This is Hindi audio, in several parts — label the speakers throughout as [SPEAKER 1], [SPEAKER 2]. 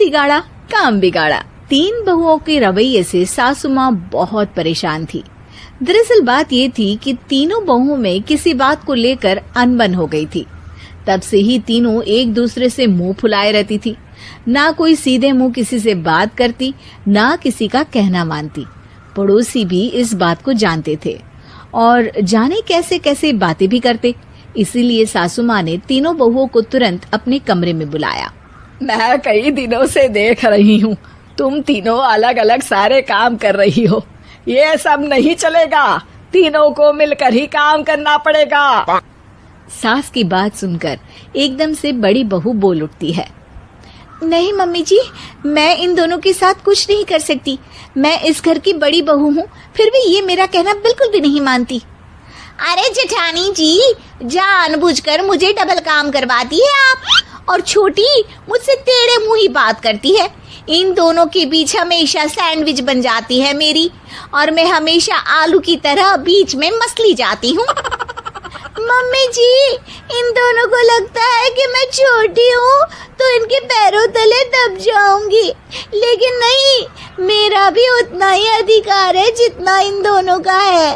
[SPEAKER 1] बुद्धि गाड़ा काम बिगाड़ा। 3 बहुओं के रवैये से सासू माँ बहुत परेशान थी। दरअसल बात ये थी कि तीनों बहुओं में किसी बात को लेकर अनबन हो गई थी। तब से ही तीनों एक दूसरे से मुंह फुलाए रहती थी। ना कोई सीधे मुंह किसी से बात करती, ना किसी का कहना मानती। पड़ोसी भी इस बात को जानते थे और जाने कैसे कैसे बातें भी करते। इसीलिए सासू माँ ने तीनों बहुओं को तुरंत अपने कमरे में बुलाया।
[SPEAKER 2] मैं कई दिनों से देख रही हूँ, तुम तीनों अलग अलग सारे काम कर रही हो। ये सब नहीं चलेगा, तीनों को मिलकर ही काम करना पड़ेगा।
[SPEAKER 1] सास की बात सुनकर एकदम से बड़ी बहू बोल उठती है। नहीं मम्मी जी, मैं इन दोनों के साथ कुछ नहीं कर सकती। मैं इस घर की बड़ी बहू हूँ, फिर भी ये मेरा कहना बिल्कुल भी नहीं मानती।
[SPEAKER 3] अरे जेठानी जी, जानबूझकर मुझे डबल काम करवाती है आप। और छोटी मुझसे टेढ़े मुंह ही बात करती है। इन दोनों के बीच हमेशा सैंडविच बन जाती है मेरी, और मैं हमेशा आलू की तरह बीच में मसली जाती हूँ। मम्मी जी, इन दोनों को लगता है कि मैं छोटी हूँ तो इनके पैरों तले दब जाऊंगी, लेकिन नहीं, मेरा भी उतना ही अधिकार है जितना इन दोनों का है।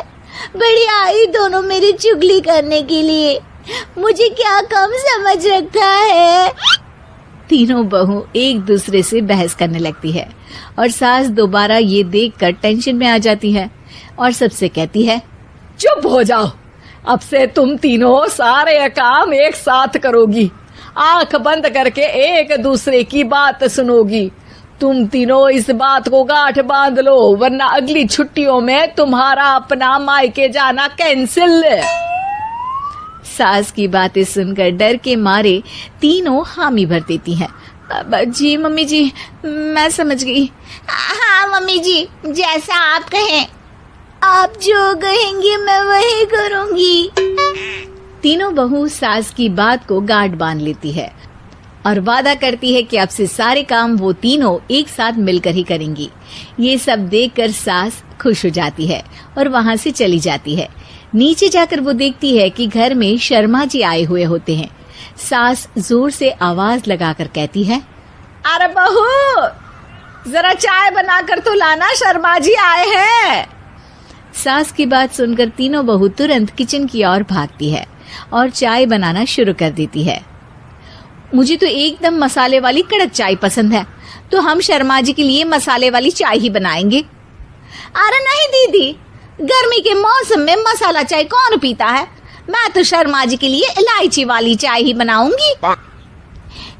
[SPEAKER 3] बड़ी आई दोनों मेरी चुगली करने के लिए, मुझे क्या कम समझ रखा है।
[SPEAKER 1] तीनों बहू एक दूसरे से बहस करने लगती है और सास दोबारा ये देखकर टेंशन में आ जाती है और सबसे कहती है,
[SPEAKER 2] चुप हो जाओ, अब से तुम तीनों सारे काम एक साथ करोगी। आंख बंद करके एक दूसरे की बात सुनोगी। तुम तीनों इस बात को गांठ बांध लो, वरना अगली छुट्टियों में तुम्हारा अपना मायके जाना कैंसिल।
[SPEAKER 1] सास की बातें सुनकर डर के मारे तीनों हामी भर देती हैं। जी मम्मी जी, मैं समझ गई।
[SPEAKER 3] हाँ मम्मी जी, जैसा आप कहें। आप जो कहेंगी मैं वही करूंगी।
[SPEAKER 1] तीनों बहू सास की बात को गांठ बांध लेती है और वादा करती है कि अब से सारे काम वो तीनों एक साथ मिलकर ही करेंगी। ये सब देखकर सास खुश हो जाती है और वहाँ से चली जाती है। नीचे जाकर वो देखती है कि घर में शर्मा जी आए हुए होते हैं। सास जोर से आवाज लगाकर कहती है,
[SPEAKER 2] अरे बहू, जरा चाय बनाकर तो लाना, शर्मा जी आए हैं।
[SPEAKER 1] सास की बात सुनकर तीनों बहू तुरंत किचन की ओर भागती है और चाय बनाना शुरू कर देती है। मुझे तो एकदम मसाले वाली कड़क चाय पसंद है, तो हम शर्मा जी के लिए मसाले वाली चाय ही बनाएंगे।
[SPEAKER 3] अरे नहीं दीदी, गर्मी के मौसम में मसाला चाय कौन पीता है? मैं तो शर्मा जी के लिए इलायची वाली चाय ही बनाऊंगी।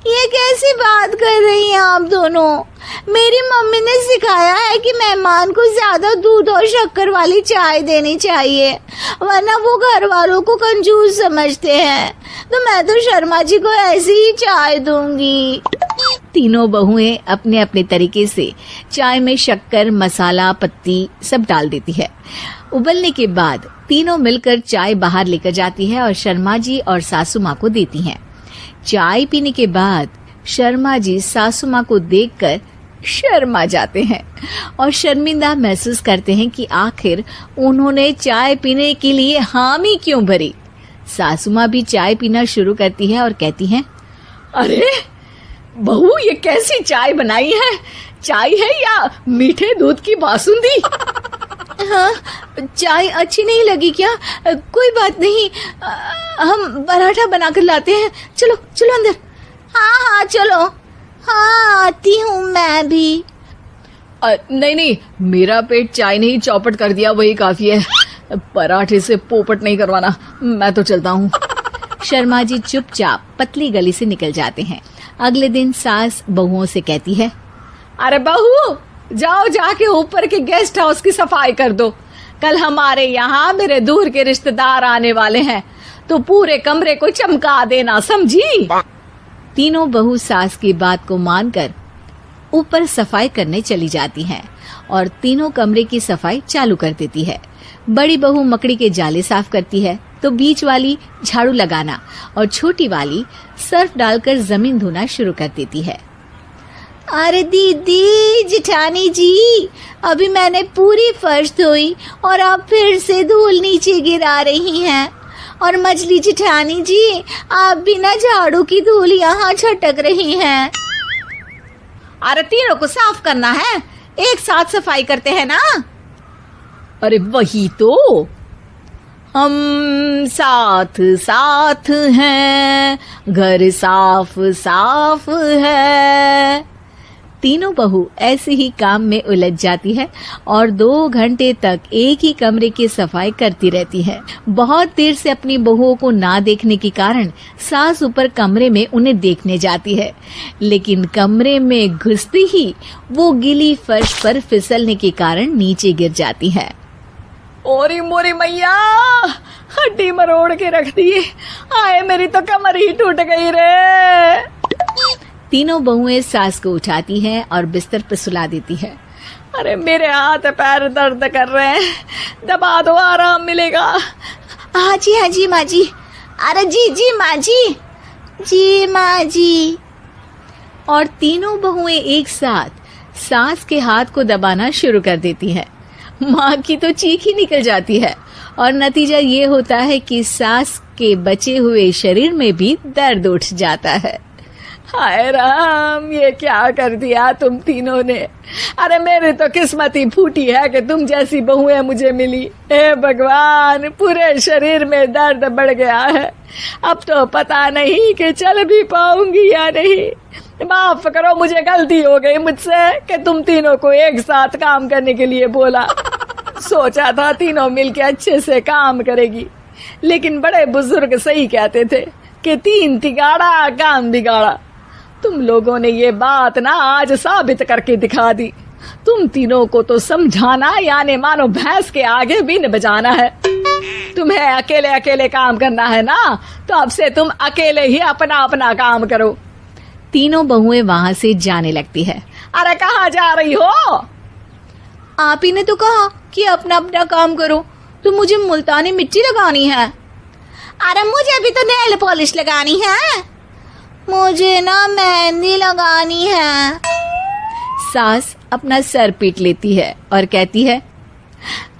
[SPEAKER 3] ये कैसी बात कर रही हैं आप दोनों? मेरी मम्मी ने सिखाया है कि मेहमान को ज्यादा दूध और शक्कर वाली चाय देनी चाहिए, वरना वो घर वालों को कंजूस समझते हैं। तो मैं तो शर्मा जी को ऐसी ही चाय दूंगी।
[SPEAKER 1] तीनों बहुएं अपने अपने तरीके से चाय में शक्कर, मसाला, पत्ती सब डाल देती है। उबलने के बाद तीनों मिलकर चाय बाहर लेकर जाती है और शर्मा जी और सासू माँ को देती हैं। चाय पीने के बाद शर्मा जी सासू माँ को देखकर शर्मा जाते हैं और शर्मिंदा महसूस करते हैं कि आखिर उन्होंने चाय पीने के लिए हामी क्यों भरी। सासू माँ भी चाय पीना शुरू करती है और कहती हैं,
[SPEAKER 2] अरे बहू, ये कैसी चाय बनाई है? चाय है या मीठे दूध की बासुंदी?
[SPEAKER 1] हाँ, चाय अच्छी नहीं लगी क्या? कोई बात नहीं, हम पराठा बनाकर लाते हैं। चलो चलो अंदर।
[SPEAKER 3] हाँ हाँ चलो। हाँ आती हूँ मैं भी।
[SPEAKER 2] नहीं नहीं, मेरा पेट चाय ने ही चौपट कर दिया, वही काफी है। पराठे से पोपट नहीं करवाना, मैं तो चलता हूँ।
[SPEAKER 1] शर्मा जी चुपचाप पतली गली से निकल जाते हैं। अगले दिन सास बहुओं से कहती है,
[SPEAKER 2] अरे बहू, जाओ जाके ऊपर के गेस्ट हाउस की सफाई कर दो। कल हमारे यहाँ मेरे दूर के रिश्तेदार आने वाले हैं, तो पूरे कमरे को चमका देना, समझी?
[SPEAKER 1] तीनों बहू सास की बात को मानकर ऊपर सफाई करने चली जाती हैं और तीनों कमरे की सफाई चालू कर देती है। बड़ी बहू मकड़ी के जाले साफ करती है, तो बीच वाली झाड़ू लगाना और छोटी वाली सर्फ डालकर जमीन धोना शुरू कर देती है।
[SPEAKER 3] अरे दीदी, जेठानी जी, अभी मैंने पूरी फर्श धोई और आप फिर से धूल नीचे गिरा रही हैं। और मछली जेठानी जी, आप बिना झाड़ू की धूल यहाँ छटक रही हैं। अरे तीनों को साफ करना है, एक साथ सफाई करते हैं ना।
[SPEAKER 2] अरे वही तो, हम साथ साथ हैं, घर साफ साफ है।
[SPEAKER 1] तीनों बहू ऐसे ही काम में उलझ जाती है और 2 घंटे तक एक ही कमरे की सफाई करती रहती है। बहुत देर से अपनी बहुओं को ना देखने के कारण सास ऊपर कमरे में उन्हें देखने जाती है, लेकिन कमरे में घुसती ही वो गीली फर्श पर फिसलने के कारण नीचे गिर जाती है।
[SPEAKER 2] ओरी मोरी मैया, हड्डी मरोड़ के रख दी। आए मेरी तो कमर ही टूट गई रे।
[SPEAKER 1] तीनों बहुएं सास को उठाती हैं और बिस्तर पर सुला देती है।
[SPEAKER 2] अरे मेरे हाथ पैर दर्द कर रहे हैं, दबा दो, आराम मिलेगा।
[SPEAKER 3] हाँ जी माँ जी। अरे जी माँ जी माँ जी।
[SPEAKER 1] और तीनों बहुएं एक साथ सास के हाथ को दबाना शुरू कर देती हैं। माँ की तो चीख ही निकल जाती है और नतीजा ये होता है कि सास के बचे हुए शरीर में भी दर्द उठ जाता है।
[SPEAKER 2] हाय राम, ये क्या कर दिया तुम तीनों ने। अरे मेरी तो किस्मत ही फूटी है कि तुम जैसी बहुएं मुझे मिली। हे भगवान, पूरे शरीर में दर्द बढ़ गया है। अब तो पता नहीं कि चल भी पाऊंगी या नहीं। माफ करो, मुझे गलती हो गई मुझसे कि तुम तीनों को एक साथ काम करने के लिए बोला। सोचा था तीनों मिलके अच्छे से काम करेगी, लेकिन बड़े बुजुर्ग सही कहते थे कि 3 तिगाड़ा काम बिगाड़ा। तुम लोगों ने ये बात ना आज साबित करके दिखा दी। तुम तीनों को तो समझाना यानी मानो भैंस के आगे बीन बजाना है। तुम्हें अकेले अकेले काम करना है ना, तो अब से तुम अकेले ही अपना अपना काम करो।
[SPEAKER 1] तीनों बहुएं वहां से जाने लगती है।
[SPEAKER 2] अरे कहाँ जा रही हो?
[SPEAKER 3] आप ही ने तो कहा कि अपना अपना काम करो, तो मुझे मुल्तानी मिट्टी लगानी है। अरे मुझे भी तो नेल पॉलिश लगानी है, मुझे ना मेहंदी लगानी है।
[SPEAKER 1] सास अपना सर पीट लेती है और कहती है,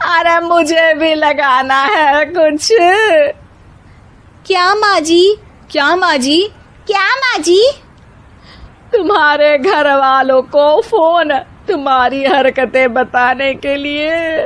[SPEAKER 2] अरे मुझे भी लगाना है कुछ।
[SPEAKER 3] क्या माँ जी?
[SPEAKER 1] क्या माँ जी?
[SPEAKER 3] क्या माँ जी?
[SPEAKER 2] तुम्हारे घर वालों को फोन तुम्हारी हरकतें बताने के लिए।